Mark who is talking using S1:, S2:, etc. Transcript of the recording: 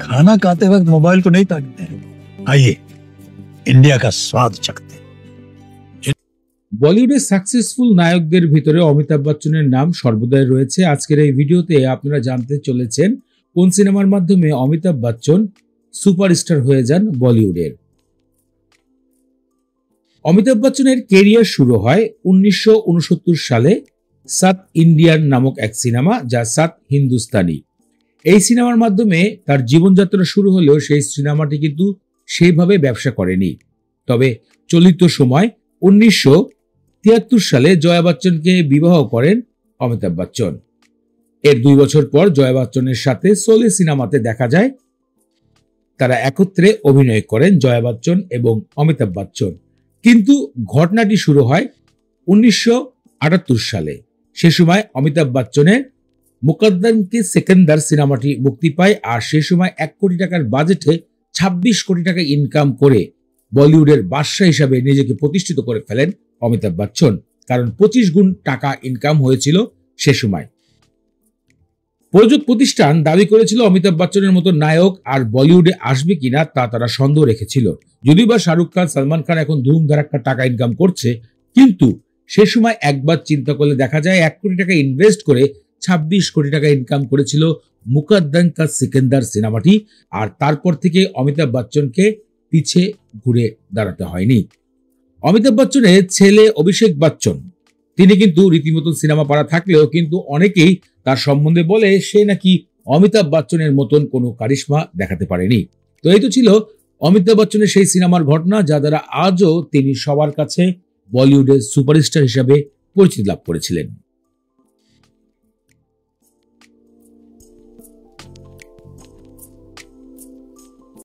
S1: खाना खाते वक्त मोबाइल को नहीं ताकते हैं। आइए इंडिया का स्वाद चखते हैं।
S2: বলিউডের সাকসেসফুল নায়কদের ভিতরে অমিতাভ বচ্চনের নাম সর্বদাই রয়েছে। আজকের এই ভিডিওতে আপনারা জানতে চলেছেন কোন সিনেমার মাধ্যমে অমিতাভ বচ্চন সুপারস্টার হয়ে যান বলিউডের। অমিতাভ বচ্চনের কেরিয়ার শুরু হয় 1969 সালে সাত ইন্ডিয়ান নামক এক সিনেমা, যা সাত হিন্দুস্তানি। এই সিনেমার মাধ্যমে তার জীবনযাত্রা শুরু হলেও সেই সিনেমাটি কিন্তু সেইভাবে ব্যবসা করেনি। তবে চলিত সময় 1973 সালে জয়া বচ্চনকে বিবাহ করেন অমিতাভ বচ্চন। এর 2 বছর পর জয়া বচ্চনের সাথে শোলে সিনেমাতে দেখা যায়। তারা একত্রে অভিনয় করেন জয়া বচ্চন এবং অমিতাভ বচ্চন। কিন্তু ঘটনাটি শুরু হয় 1978 সালে। সে সময় অমিতাভ বচ্চনের মুকদ্দম কি সিকান্দার সিনেমাটি মুক্তি পায়, আর সে সময় 1 কোটি টাকার বাজেটে 26 কোটি টাকা ইনকাম করে বলিউডের বাদশা হিসাবে নিজেকে প্রতিষ্ঠিত করে ফেলেন অমিতাভ বচ্চন। কারণ 25 গুণ টাকা ইনকাম হয়েছিল সে সময়। প্রযোজক প্রতিষ্ঠান দাবি করেছিল অমিতাভ বচ্চনের মতো নায়ক আর বলিউডে আসবে কিনা তা তারা সন্দেহ রেখেছিল। যদিও বা শাহরুখ খান, সালমান খান এখন ধুম ধারাক্কা টাকা ইনকাম করছে, কিন্তু সে সময় একবার চিন্তা করলে দেখা যায় 1 কোটি টাকা ইনভেস্ট করে 26 কোটি টাকা ইনকাম করেছিল মুকদ্দম কা সিকান্দার সিনেমাটি। আর তারপর থেকে অমিতাভ বচ্চনকে পিছে ঘুরে দাঁড়াতে হয়নি। অমিতাভ বচ্চনের ছেলে অভিষেক বচ্চন, তিনি কিন্তু রীতিমতো সিনেমা পাড়া থাকলেও কিন্তু অনেকেই তার সম্বন্ধে বলে সে নাকি অমিতাভ বচ্চনের মতন কোনো কারিশমা দেখাতে পারেনি। তো এই তো ছিল অমিতাভ বচ্চনের সেই সিনেমার ঘটনা, যা দ্বারা আজও তিনি সবার কাছে বলিউডের সুপারস্টার হিসাবে পরিচিতি লাভ করেছিলেন।